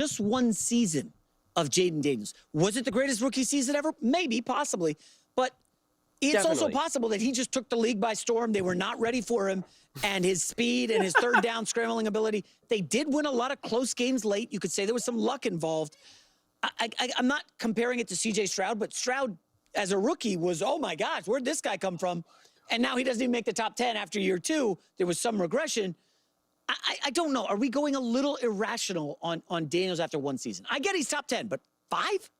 just one season of Jayden Daniels. Was it the greatest rookie season ever? Maybe, possibly. But it's also possible that he just took the league by storm. They were not ready for him. And his speed and his third down scrambling ability. They did win a lot of close games late. You could say there was some luck involved. I'm not comparing it to C.J. Stroud, but Stroud, as a rookie, was, oh, my gosh, where'd this guy come from? And now he doesn't even make the top 10 after year 2. There was some regression. I don't know. Are we going a little irrational on Daniels after one season? I get he's top 10, but 5?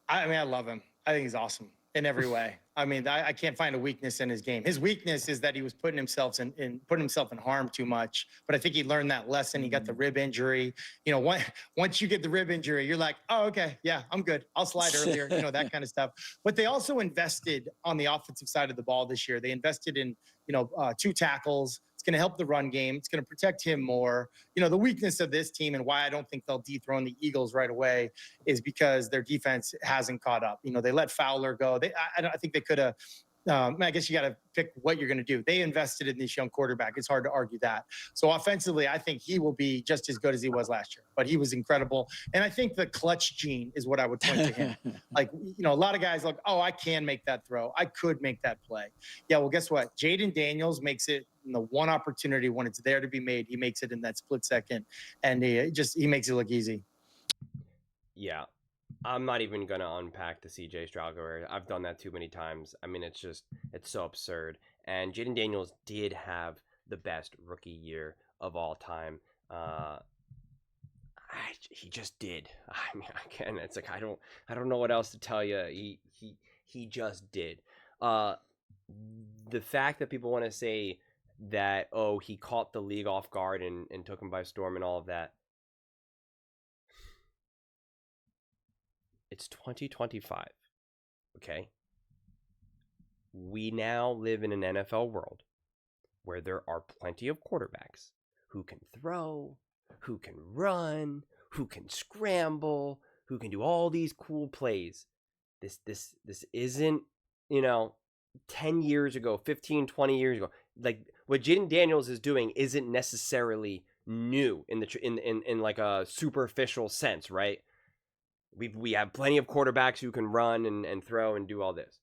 I mean, I love him. I think he's awesome in every way. I mean, I can't find a weakness in his game. His weakness is that he was putting himself in harm too much. But I think he learned that lesson. He got the rib injury. You know, once you get the rib injury, you're like, oh, okay, yeah, I'm good. I'll slide earlier. You know, that kind of stuff. But they also invested on the offensive side of the ball this year. They invested in 2 tackles. It's going to help the run game. It's going to protect him more. You know, the weakness of this team and why I don't think they'll dethrone the Eagles right away is because their defense hasn't caught up. You know, they let Fowler go. I think they could have. I guess you got to pick what you're going to do. They invested in this young quarterback. It's hard to argue that. So offensively, I think he will be just as good as he was last year. But he was incredible. And I think the clutch gene is what I would point to him. Like, a lot of guys like, oh, I can make that throw. I could make that play. Yeah, well, guess what? Jayden Daniels makes it in the one opportunity when it's there to be made. He makes it in that split second. And he makes it look easy. Yeah. I'm not even going to unpack the CJ Stroud. I've done that too many times. I mean, it's so absurd. And Jayden Daniels did have the best rookie year of all time. He just did. I mean, again, it's like I don't know what else to tell you. He just did. The fact that people want to say that, oh, he caught the league off guard and took him by storm and all of that. It's 2025, okay? We now live in an NFL world where there are plenty of quarterbacks who can throw, who can run, who can scramble, who can do all these cool plays. This isn't, 10 years ago, 15, 20 years ago. Like, what Jayden Daniels is doing isn't necessarily new in like a superficial sense, right? We have plenty of quarterbacks who can run and throw and do all this.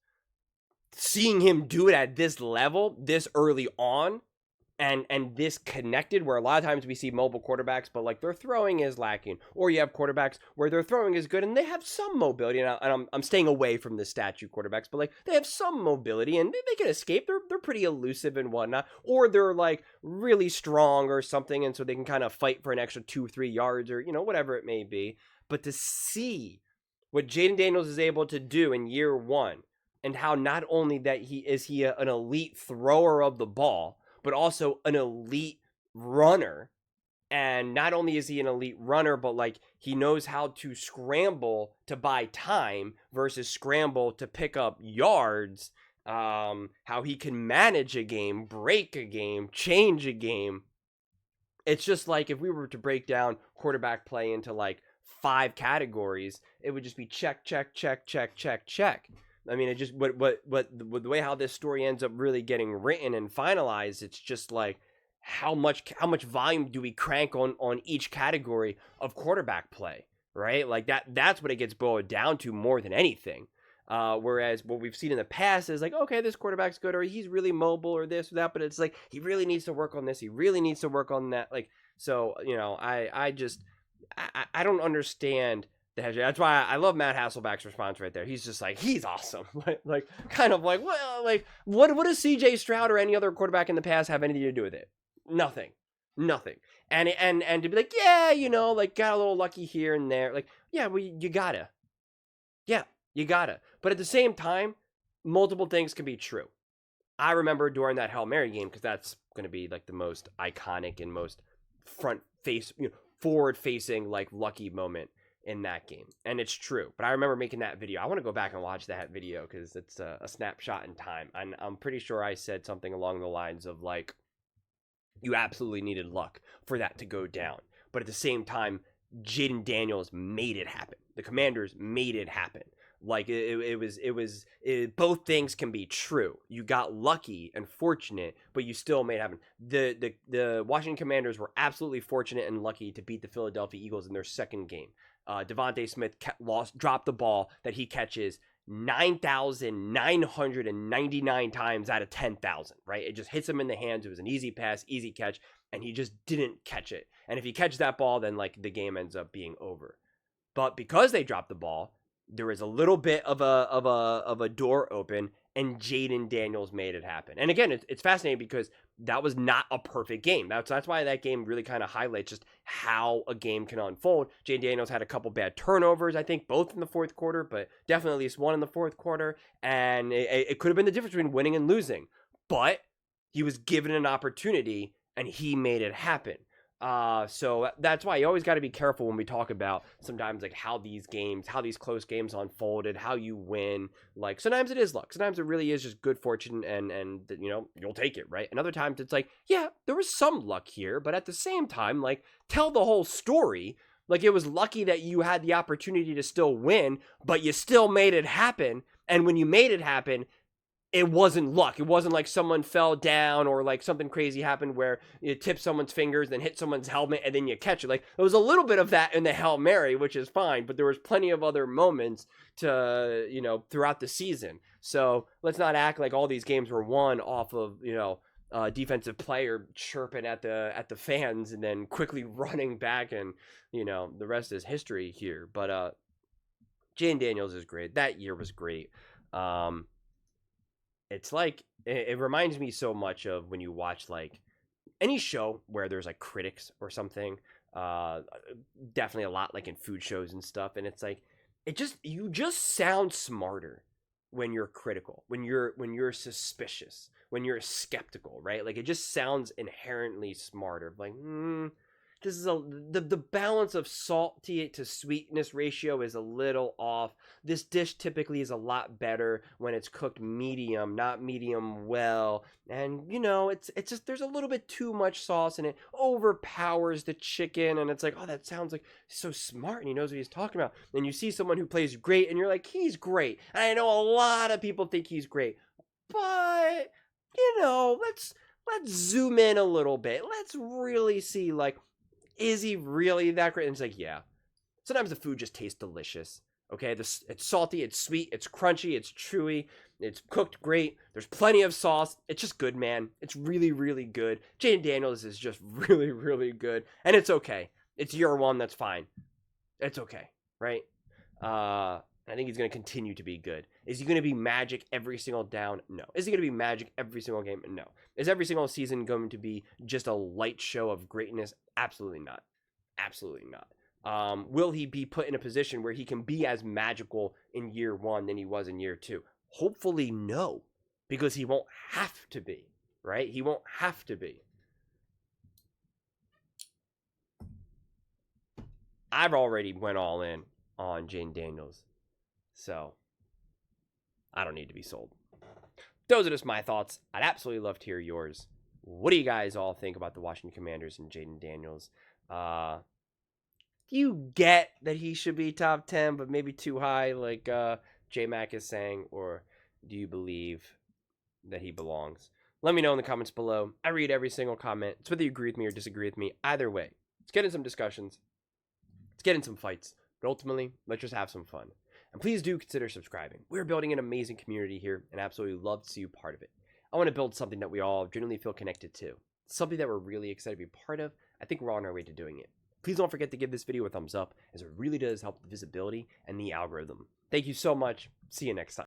Seeing him do it at this level, this early on, and this connected, where a lot of times we see mobile quarterbacks, but like their throwing is lacking. Or you have quarterbacks where their throwing is good and they have some mobility. And I'm staying away from the statue quarterbacks, but like they have some mobility and they can escape. They're pretty elusive and whatnot. Or they're like really strong or something, and so they can kind of fight for an extra 2-3 yards or whatever it may be. But to see what Jayden Daniels is able to do in year 1, and how not only that he is an elite thrower of the ball, but also an elite runner. And not only is he an elite runner, but like he knows how to scramble to buy time versus scramble to pick up yards. How he can manage a game, break a game, change a game. It's just like if we were to break down quarterback play into like 5 categories, it would just be check, check, check, check, check, check. I mean, it just what the way how this story ends up really getting written and finalized, it's just like how much volume do we crank on each category of quarterback play, right? Like that's what it gets boiled down to more than anything. Whereas what we've seen in the past is like, okay, this quarterback's good, or he's really mobile, or this or that, but it's like he really needs to work on this, he really needs to work on that. Like, so I don't understand. That's why I love Matt Hasselbeck's response right there. He's just like, he's awesome. like kind of like, well, like what does CJ Stroud or any other quarterback in the past have anything to do with it? Nothing. And to be like, yeah, like got a little lucky here and there. Like, yeah, well, you gotta. Yeah, you gotta. But at the same time, multiple things can be true. I remember during that Hail Mary game, because that's going to be like the most iconic and most forward-facing, like lucky moment in that game. And it's true. But I remember making that video. I want to go back and watch that video because it's a snapshot in time. And I'm pretty sure I said something along the lines of like, you absolutely needed luck for that to go down. But at the same time, Jayden Daniels made it happen. The Commanders made it happen. Like both things can be true. You got lucky and fortunate, but you still made it happen. The Washington Commanders were absolutely fortunate and lucky to beat the Philadelphia Eagles in their second game. Devontae Smith dropped the ball that he catches 9,999 times out of 10,000, right? It just hits him in the hands. It was an easy pass, easy catch, and he just didn't catch it. And if he catches that ball, then like the game ends up being over. But because they dropped the ball, there was a little bit of a door open, and Jayden Daniels made it happen. And again, it's fascinating because that was not a perfect game. That's why that game really kind of highlights just how a game can unfold. Jayden Daniels had a couple bad turnovers, I think, both in the fourth quarter, but definitely at least one in the fourth quarter. And it could have been the difference between winning and losing. But he was given an opportunity, and he made it happen. So that's why you always got to be careful when we talk about sometimes like how these close games unfolded, how you win. Like sometimes it is luck. Sometimes it really is just good fortune and you know, you'll take it, right? And other times it's like, yeah, there was some luck here, but at the same time, like tell the whole story. Like it was lucky that you had the opportunity to still win, but you still made it happen. And when you made it happen, it wasn't luck. It wasn't like someone fell down or like something crazy happened where you tip someone's fingers, then hit someone's helmet, and then you catch it. Like there was a little bit of that in the Hail Mary, which is fine, but there was plenty of other moments to, you know, throughout the season. So let's not act like all these games were won off of, you know, defensive player chirping at the fans and then quickly running back, and you know the rest is history here. But Jayden Daniels is great. That year was great. It's like it reminds me so much of when you watch like any show where there's like critics or something. Definitely a lot like in food shows and stuff, and it's like you just sound smarter when you're critical, when you're suspicious, when you're skeptical, right? Like it just sounds inherently smarter. Like this is the balance of salty to sweetness ratio is a little off. This dish typically is a lot better when it's cooked medium, not medium well. And you know, it's just there's a little bit too much sauce and it overpowers the chicken. And it's like, oh, that sounds like so smart and he knows what he's talking about. And you see someone who plays great and you're like, he's great. And I know a lot of people think he's great, but you know, let's zoom in a little bit. Let's really see, like, is he really that great? And it's like, yeah. Sometimes the food just tastes delicious. Okay, it's salty, it's sweet, it's crunchy, it's chewy, it's cooked great. There's plenty of sauce. It's just good, man. It's really, really good. Jayden Daniels is just really, really good, and it's okay. It's year one. That's fine. It's okay, right? I think he's going to continue to be good. Is he going to be magic every single down? No. Is he going to be magic every single game? No. Is every single season going to be just a light show of greatness? Absolutely not. Absolutely not. Will he be put in a position where he can be as magical in year one than he was in year two? Hopefully no, because he won't have to be, right? He won't have to be. I've already went all in on Jayden Daniels, so I don't need to be sold. Those are just my thoughts. I'd absolutely love to hear yours. What do you guys all think about the Washington Commanders and Jayden Daniels? Do you get that he should be top 10, but maybe too high, like J-Mac is saying, or do you believe that he belongs? Let me know in the comments below. I read every single comment. It's whether you agree with me or disagree with me. Either way, let's get in some discussions. Let's get in some fights. But ultimately, let's just have some fun. And please do consider subscribing. We're building an amazing community here, and absolutely love to see you part of it. I want to build something that we all genuinely feel connected to. Something that we're really excited to be part of. I think we're on our way to doing it. Please don't forget to give this video a thumbs up, as it really does help the visibility and the algorithm. Thank you so much. See you next time.